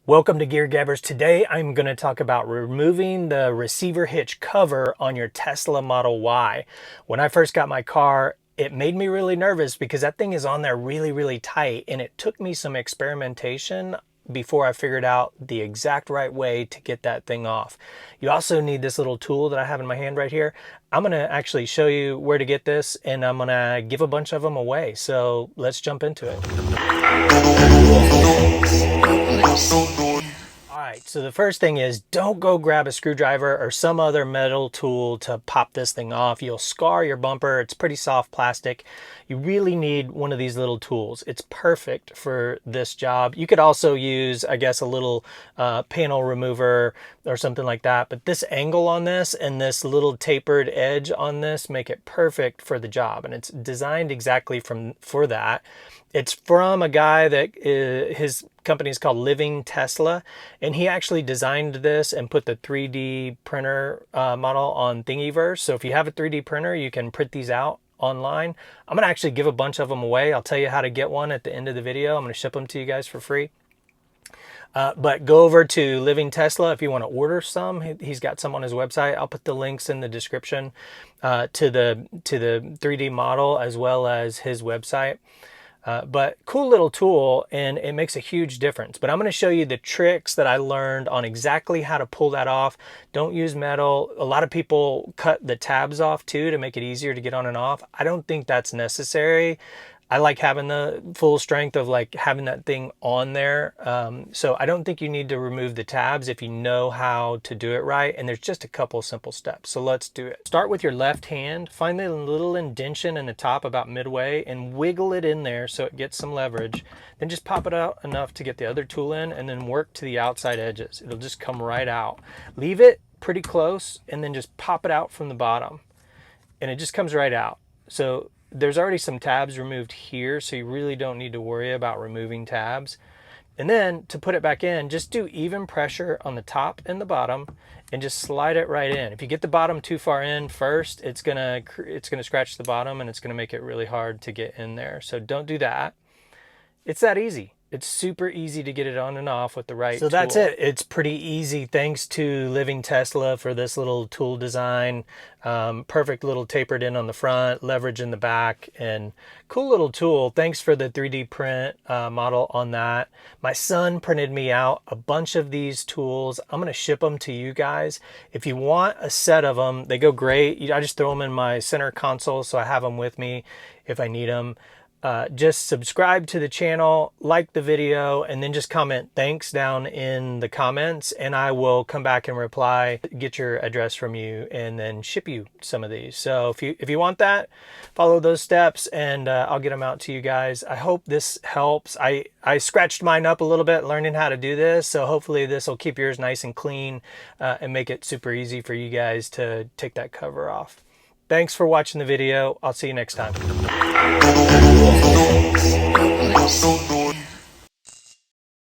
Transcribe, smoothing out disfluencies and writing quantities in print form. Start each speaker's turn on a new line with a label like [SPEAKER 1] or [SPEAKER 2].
[SPEAKER 1] Welcome to Gear Gabbers. Today I'm going to talk about removing the receiver hitch cover on your Tesla Model Y. When I first got my car, it made me really nervous because that thing is on there really tight, and it took me some experimentation before I figured out the exact right way to get that thing off. You also need this little tool that I have in my hand right here. I'm going to actually show you where to get this, and I'm going to give a bunch of them away. So let's jump into it. Alright, so the first thing is don't go grab a screwdriver or some other metal tool to pop this thing off. You'll scar your bumper. It's pretty soft plastic. You really need one of these little tools. It's perfect for this job. You could also use, I guess, a little panel remover or something like that. But this angle on this and this little tapered edge on this make it perfect for the job. And it's designed exactly for that. It's from a guy that his company is called Living Tesla, and he actually designed this and put the 3D printer model on Thingiverse. So if you have a 3D printer, you can print these out online. I'm going to actually give a bunch of them away. I'll tell you how to get one at the end of the video. I'm going to ship them to you guys for free. But go over to Living Tesla if you want to order some. He's got some on his website. I'll put the links in the description to the 3D model as well as his website. But cool little tool, and it makes a huge difference. But I'm going to show you the tricks that I learned on exactly how to pull that off. Don't use metal. A lot of people cut the tabs off too to make it easier to get on and off. I don't think that's necessary. I like having the full strength of like having that thing on there. So I don't think you need to remove the tabs if you know how to do it right. And there's just a couple simple steps. So let's do it. Start with your left hand, find the little indentation in the top about midway and wiggle it in there so it gets some leverage. Then just pop it out enough to get the other tool in and then work to the outside edges. It'll just come right out. Leave it pretty close and then just pop it out from the bottom. And it just comes right out. So there's already some tabs removed here, so you really don't need to worry about removing tabs. And then to put it back in, just do even pressure on the top and the bottom and just slide it right in. If you get the bottom too far in first, it's gonna scratch the bottom and it's gonna make it really hard to get in there. So don't do that. It's that easy. It's super easy to get it on and off with the right tool. So that's it. It's pretty easy. Thanks to Living Tesla for this little tool design. Perfect little tapered in on the front, leverage in the back, and cool little tool. Thanks for the 3D print model on that. My son printed me out a bunch of these tools. I'm going to ship them to you guys. If you want a set of them, they go great. I just throw them in my center console so I have them with me if I need them. Just subscribe to the channel, like the video, and then just comment thanks down in the comments, and I will come back and reply, get your address from you, and then ship you some of these. So if you want that, follow those steps, and I'll get them out to you guys. I hope this helps. I scratched mine up a little bit learning how to do this, so hopefully this will keep yours nice and clean and make it super easy for you guys to take that cover off. Thanks for watching the video. I'll see you next time.